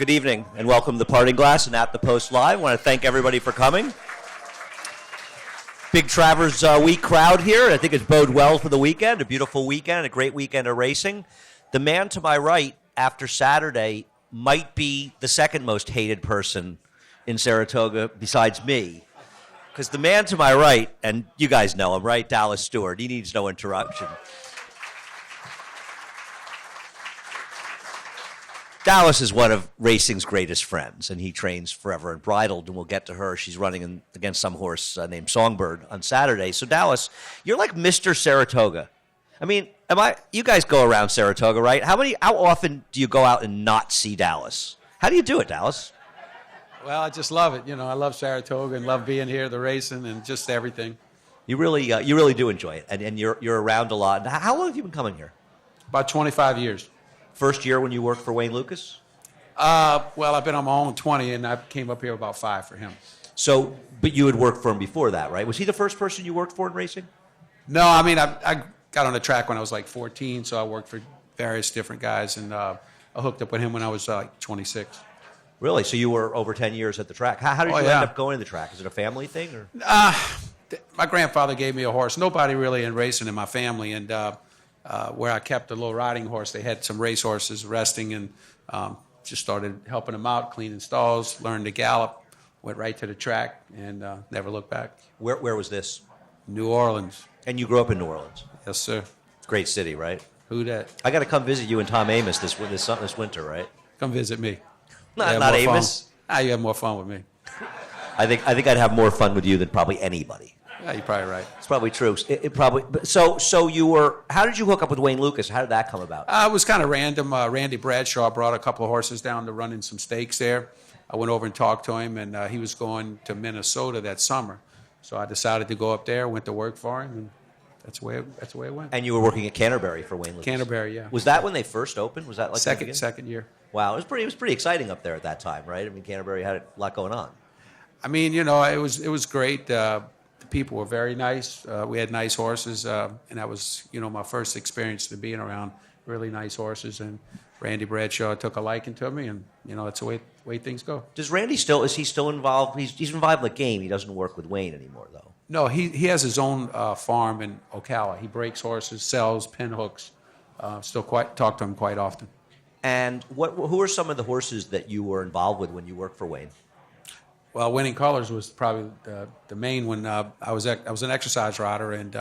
Good evening, and welcome to the Parting Glass and At the Post Live. I want to thank everybody for coming. Big Travers Week crowd here. I think it's bode well for the weekend. A beautiful weekend, a great weekend of racing. The man to my right after Saturday might be the second most hated person in Saratoga besides me. Because the man to my right, and you guys know him, right? Dallas Stewart. He needs no interruption. Dallas is one of racing's greatest friends, and he trains Forever Unbridled, and we'll get to her. She's running against some horse named Songbird on Saturday. So, Dallas, you're like Mr. Saratoga. I mean, you guys go around Saratoga, right? How often do you go out and not see Dallas? How do you do it, Dallas? Well, I just love it. You know, I love Saratoga and love being here, the racing, and just everything. You really do enjoy it, and you're around a lot. How long have you been coming here? About 25 years. First year when you worked for Wayne Lucas? Well, I've been on my own 20, and I came up here about 5 for him. So, but you had worked for him before that, right? Was he the first person you worked for in racing? No, I mean, I got on the track when I was like 14, so I worked for various different guys, and I hooked up with him when I was like 26. Really? So you were over 10 years at the track. How did you end up going to the track? Is it a family thing? Or? My grandfather gave me a horse. Nobody really in racing in my family, and where I kept a little riding horse, they had some race horses resting, and just started helping them out, cleaning stalls, learned to gallop, went right to the track, and never looked back. Where was this? New Orleans. And you grew up in New Orleans? Yes, sir. It's a great city, right? Who dat? I got to come visit you and Tom Amoss this winter, right? Come visit me. Not Amos. You have more fun with me. I think I'd have more fun with you than probably anybody. Yeah, you're probably right. It's probably true. It probably. So you were. How did you hook up with Wayne Lucas? How did that come about? It was kind of random. Randy Bradshaw brought a couple of horses down to run in some stakes there. I went over and talked to him, and he was going to Minnesota that summer. So I decided to go up there, went to work for him, and that's the way it went. And you were working at Canterbury for Wayne Lucas. Canterbury, yeah. Was that when they first opened? Was that like second year? Wow, it was pretty exciting up there at that time, right? I mean, Canterbury had a lot going on. I mean, you know, it was great. The people were very nice. We had nice horses, and that was, you know, my first experience to being around really nice horses. And Randy Bradshaw took a liking to me, and you know, that's the way things go. Does Randy is he still involved? He's involved in the game. He doesn't work with Wayne anymore, though. No, he has his own farm in Ocala. He breaks horses, sells pin hooks. Still talk to him quite often. And who are some of the horses that you were involved with when you worked for Wayne? Well, Winning Colors was probably the main one. I was an exercise rider and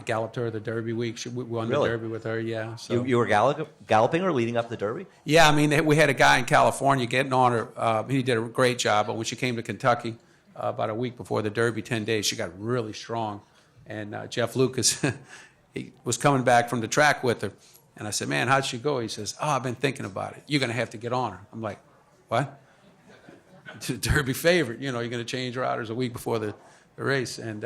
galloped her the Derby week. She won the Derby with her, yeah. So. You were galloping her leading up the Derby? Yeah, I mean, we had a guy in California getting on her. He did a great job, but when she came to Kentucky about a week before the Derby, 10 days, she got really strong. And Jeff Lucas, he was coming back from the track with her. And I said, man, how'd she go? He says, I've been thinking about it. You're going to have to get on her. I'm like, what? Derby favorite. You know, you're going to change riders a week before the race. And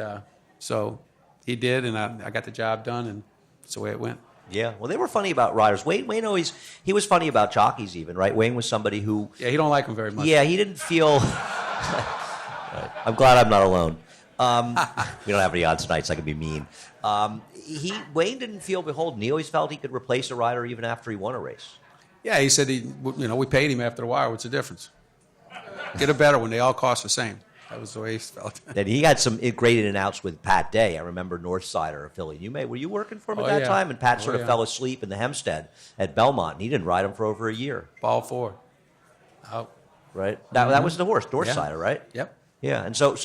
so he did, and I got the job done, and that's the way it went. Yeah, well, they were funny about riders. Wayne always, he was funny about jockeys even, right? Wayne was somebody who... Yeah, he don't like them very much. Yeah, he didn't feel... Right. I'm glad I'm not alone. We don't have any odds tonight, so I can be mean. Wayne didn't feel beholden. He always felt he could replace a rider even after he won a race. Yeah, he said we paid him after a while. What's the difference? Get a better one. They all cost the same. That was the way he felt. Then he had some great in and outs with Pat Day. I remember Northsider of Philly. Were you working for him at that time? And Pat sort of fell asleep in the Hempstead at Belmont. And he didn't ride him for over a year. Ball 4. Out. Right. That was the horse, Northsider, right? Yep. Yeah, and so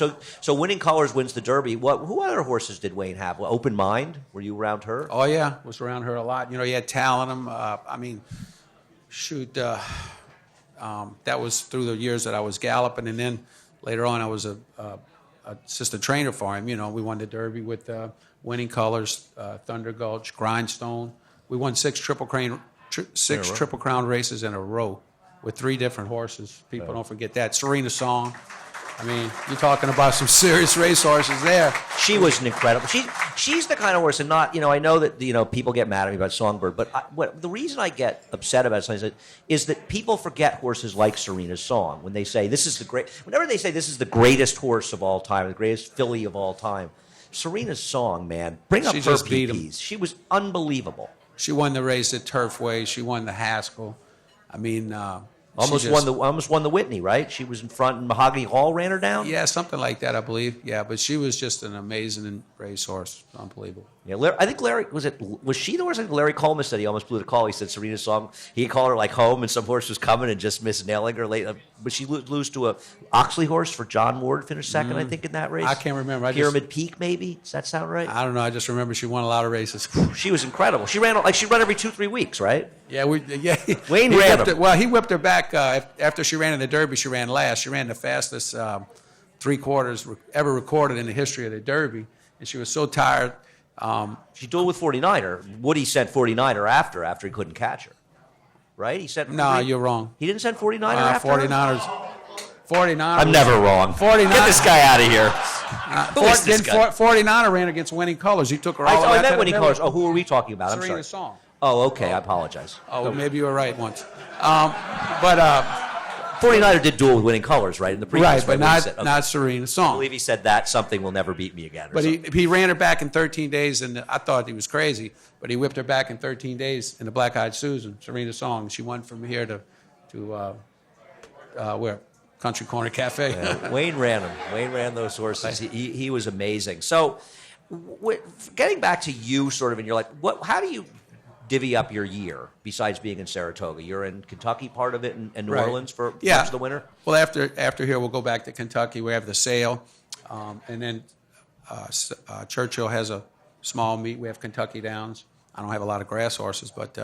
Winning Colors wins the Derby. Who other horses did Wayne have? Open Mind? Were you around her? Oh yeah, was around her a lot. You know, he had talent. I mean, shoot, that was through the years that I was galloping, and then later on I was a assistant trainer for him. You know, we won the Derby with Winning Colors, Thunder Gulch, Grindstone. We won 6 Triple Crown races in a row with 3 different horses. People don't forget that. Serena's Song. I mean, you're talking about some serious racehorses there. She was an incredible. She's the kind of horse, and not, you know, I know that, you know, people get mad at me about Songbird, but the reason I get upset about something is that people forget horses like Serena's Song when they say whenever they say this is the greatest horse of all time, the greatest filly of all time. Serena's Song, man, bring up her PPs. She was unbelievable. She won the race at Turfway. She won the Haskell. I mean, Almost won the Whitney, right? She was in front, and Mahogany Hall ran her down. Yeah, something like that, I believe. Yeah, but she was just an amazing racehorse. Unbelievable. Yeah, I think Larry was she the horse? I think Larry Coleman said he almost blew the call. He said Serena's song. He called her like home, and some horse was coming and just missed nailing her late. But she lose to a Oxley horse for John Ward, finished second, I think, in that race. I can't remember. Pyramid Peak, maybe. Does that sound right? I don't know. I just remember she won a lot of races. She was incredible. She ran every 2-3 weeks, right? Yeah, Wayne ran her. Well, he whipped her back after she ran in the Derby. She ran last. She ran the fastest 3/4 ever recorded in the history of the Derby, and she was so tired. She dueled with 49er. Woody sent 49er after he couldn't catch her, right? He sent. No, you're wrong. He didn't send 49er after her? 49ers. I'm never wrong. 49. Get this guy out of here. Who is this guy? 49er ran against Winning Colors. He took her all the way I out meant to Winning the Colors. middle. Oh, who are we talking about? I'm sorry. Serena's song. Oh, okay. I apologize. Oh, maybe you were right once. But 49er did duel with Winning Colors, right? In the previous right, but one, not Serena's I song. believe he said that something will never beat me again. But he ran her back in 13 days, and I thought he was crazy. But he whipped her back in 13 days in the Black Eyed Susan, Serena's song. She went from here to where? Country Corner Cafe. Yeah, Wayne ran him. Wayne ran those horses. He was amazing. So, getting back to you, sort of in your life, how do you divvy up your year besides being in Saratoga? You're in Kentucky part of it and New Orleans for much of the winter? Well, after here, we'll go back to Kentucky. We have the sale. And then Churchill has a small meet. We have Kentucky Downs. I don't have a lot of grass horses, but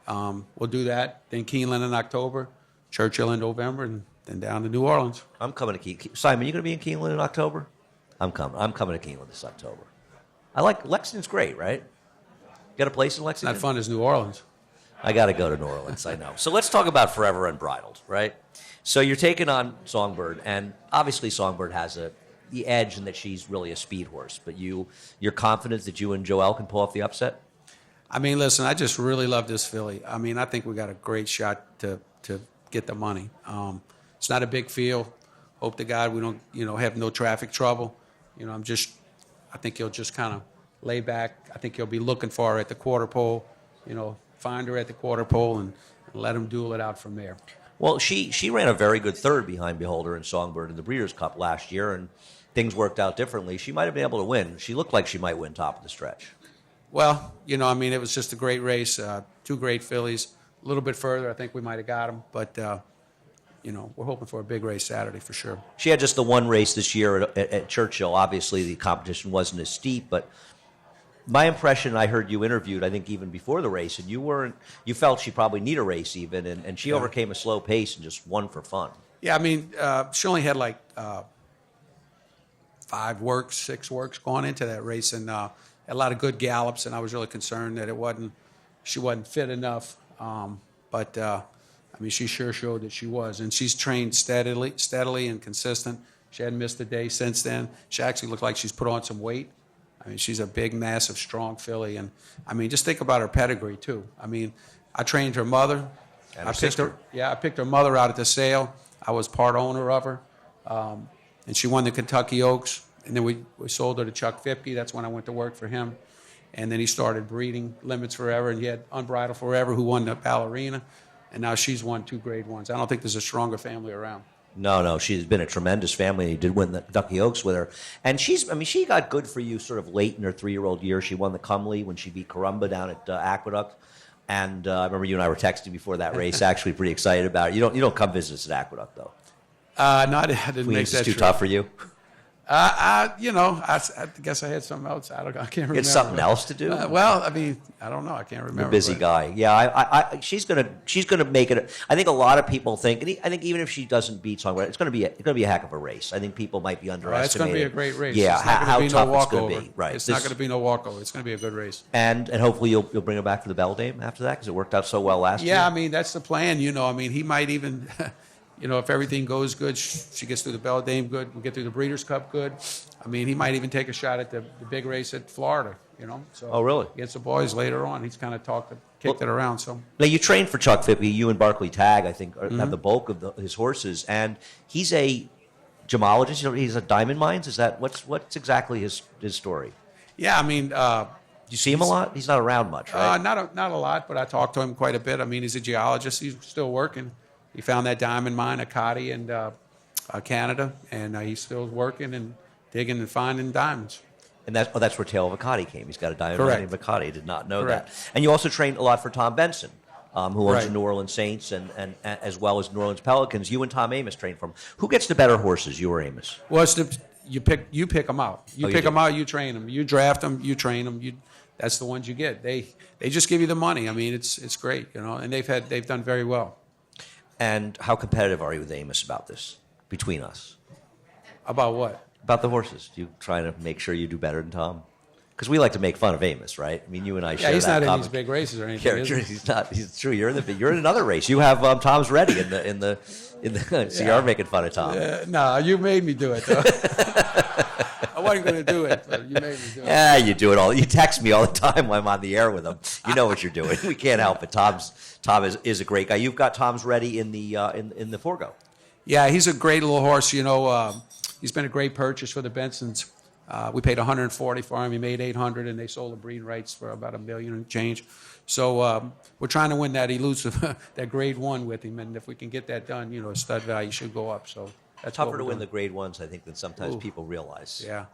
we'll do that. Then Keeneland in October, Churchill in November, and then down to New Orleans. I'm coming to Keeneland. Simon, you going to be in Keeneland in October? I'm coming. I'm coming to Keeneland this October. Lexington's great, right? Got a place in Lexington? Not fun as New Orleans. I got to go to New Orleans, I know. So let's talk about Forever Unbridled, right? So you're taking on Songbird, and obviously Songbird has the edge in that she's really a speed horse, but you're confident that you and Joelle can pull off the upset? I mean, listen, I just really love this filly. I mean, I think we got a great shot to get the money. It's not a big field. Hope to God we don't, have no traffic trouble. I think he'll just kind of lay back. I think he'll be looking for her at the quarter pole, find her at the quarter pole and let him duel it out from there. Well, she ran a very good third behind Beholder and Songbird in the Breeders' Cup last year, and things worked out differently. She might have been able to win. She looked like she might win top of the stretch. Well, it was just a great race. Two great fillies. A little bit further, I think we might have got them, but we're hoping for a big race Saturday for sure. She had just the one race this year at Churchill. Obviously, the competition wasn't as steep, but my impression, I heard you interviewed, I think even before the race, and you felt she probably need a race even, and she overcame a slow pace and just won for fun. Yeah, I mean, she only had like 6 works going into that race, and a lot of good gallops, and I was really concerned that she wasn't fit enough. But she sure showed that she was, and she's trained steadily and consistent. She hadn't missed a day since then. She actually looked like she's put on some weight. I mean, she's a big, massive, strong filly, and just think about her pedigree too. I trained her mother. And her sister. I picked her mother out at the sale. I was part owner of her, and she won the Kentucky Oaks. And then we sold her to Chuck Fipke. That's when I went to work for him. And then he started breeding Limits Forever, and he had Unbridled Forever, who won the Ballerina. And now she's won 2 Grade 1s. I don't think there's a stronger family around. No, she's been a tremendous family. He did win the Kentucky Oaks with her. And she got good for you sort of late in her 3-year-old year. She won the Cumley when she beat Carumba down at Aqueduct. And I remember you and I were texting before that race, actually pretty excited about it. You don't come visit us at Aqueduct, though. No, I didn't make that too trip. tough for you? I guess I had something else. I can't remember. You had something else to do? I don't know. I can't remember. You're a busy guy. Yeah, she's gonna make it. I think a lot of people think, and I think even if she doesn't beat Songbird, it's gonna be a heck of a race. I think people might be underestimating. It's gonna be a great race. Yeah, how tough it's gonna walkover. be. Right. It's not gonna be no walkover. It's gonna be a good race. And hopefully you'll bring her back for the Beldame after that because it worked out so well last year. Yeah, that's the plan. He might even. If everything goes good, she gets through the Beldame good, we get through the Breeders' Cup good. He might even take a shot at the big race at Florida, So oh, really? Against the boys later on. He's kind of kicked it around. So now you trained for Chuck Fipke. You and Barkley Tagg, I think, have the bulk of his horses, and he's a gemologist. He's a diamond mines. Is that what's exactly his story? Yeah, do you see him a lot? He's not around much, right? Not a lot, but I talk to him quite a bit. He's a geologist. He's still working. he found that diamond mine, Akati, in Canada, and he's still working and digging and finding diamonds. And that's where Tale of Akati came. He's got a diamond Correct. named Akati. Did not know Correct. that. And you also trained a lot for Tom Benson, who owns Right. the New Orleans Saints and as well as New Orleans Pelicans. You and Tom Amos trained for him. Who gets the better horses, you or Amos? Well, you pick them out. You Oh, you pick do? them out. You train them. You draft them. You train them. That's the ones you get. They just give you the money. I mean, it's great, and they've done very well. And how competitive are you with Amos about this, between us? About what? About the horses. Do you try to make sure you do better than Tom? Because we like to make fun of Amos, right? I mean, you and I share He's that not in common these big races or anything. character. Is he? He's not. He's true. You're in another race. You have Tom's ready in the. So you are making fun of Tom. No, you made me do it, though. I wasn't going to do it, but you made me do it. Yeah, you do it all. You text me all the time when I'm on the air with him. You know what you're doing. We can't help it. Tom is a great guy. You've got Tom's ready in the Forgo. Yeah, he's a great little horse. He's been a great purchase for the Bensons. We paid $140 for him. He made $800, and they sold the breeding rights for about $1 million and change. So we're trying to win that elusive, that grade 1 with him, and if we can get that done, stud value should go up. So that's Tougher what to we're win the doing. grade ones, I think, than sometimes people realize. Yeah,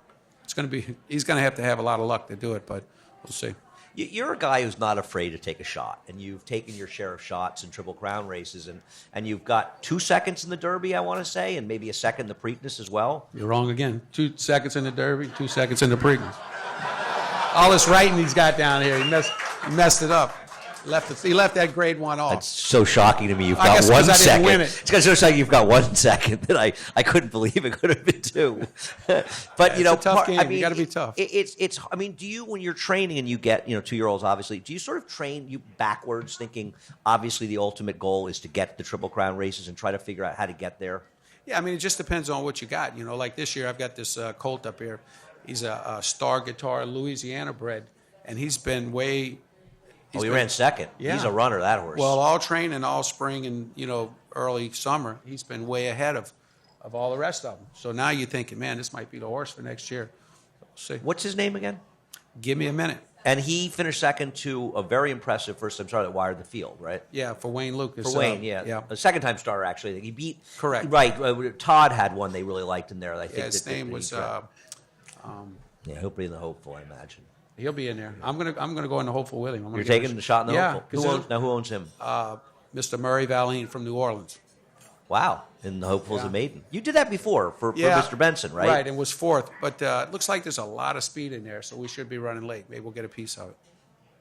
he's going to have a lot of luck to do it, but we'll see. You're a guy who's not afraid to take a shot, and you've taken your share of shots in Triple Crown races, and you've got 2 seconds in the Derby, I want to say, and maybe a second in the Preakness as well. You're wrong again. 2 seconds in the Derby, 2 seconds in the Preakness. All this writing he's got down here, he messed it up. He left that grade 1 off. It's so shocking to me. You've I got guess 1 'cause I didn't second. win it. It's so shocking you've got 1 second that I couldn't believe it could have been 2. But It's a tough game. I mean, You gotta be tough. It's. I mean, do you, when you're training and you get 2-year-olds, obviously, do you sort of train you backwards, thinking obviously the ultimate goal is to get the Triple Crown races and try to figure out how to get there? Yeah, I mean, it just depends on what you got. Like this year, I've got this colt up here. He's a star guitar Louisiana bred, and he's been way. He ran second. Yeah. He's a runner, that horse. Well, all training, all spring, and early summer, he's been way ahead of all the rest of them. So now you're thinking, man, this might be the horse for next year. We'll see. What's his name again? Give me a minute. And he finished second to a very impressive first-time starter that wired the field, right? Yeah, for Wayne Lucas. For Wayne, yeah. Yeah. A second-time starter, actually. I think he beat. Correct. Right. Todd had one they really liked in there. I think Yeah, his that name he was. tried. Yeah, hopefully in the hopeful, I imagine. He'll be in there. I'm gonna go in the hopeful with him. You're taking the shot in the Yeah, hopeful. 'cause Who owns him? Mr. Murray Valine from New Orleans. Wow. In the hopeful's Yeah. a maiden. You did that before for Mr. Benson, right? Right, and was 4th. But it looks like there's a lot of speed in there, so we should be running late. Maybe we'll get a piece of it.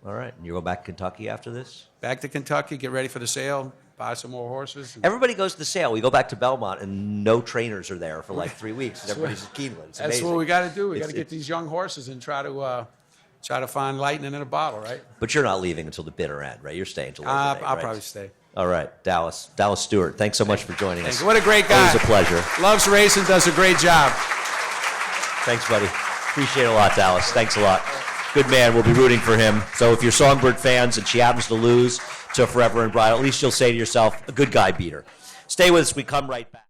All right. And you go back to Kentucky after this? Back to Kentucky, get ready for the sale, buy some more horses. Everybody goes to the sale. We go back to Belmont, and no trainers are there for like 3 weeks. Everybody's at Keeneland. It's That's amazing. what we got to do. We got to It's- get these young horses and try to find lightning in a bottle, right? But you're not leaving until the bitter end, right? You're staying until Labor Day, I'll right? probably stay. All right. Dallas Stewart, thanks so much for joining us. What a great guy. Always a pleasure. Loves racing, does a great job. Thanks, buddy. Appreciate it a lot, Dallas. Thanks a lot. Good man. We'll be rooting for him. So if you're Songbird fans and she happens to lose to Forever and Bridal, at least you'll say to yourself, a good guy beat her. Stay with us. We come right back.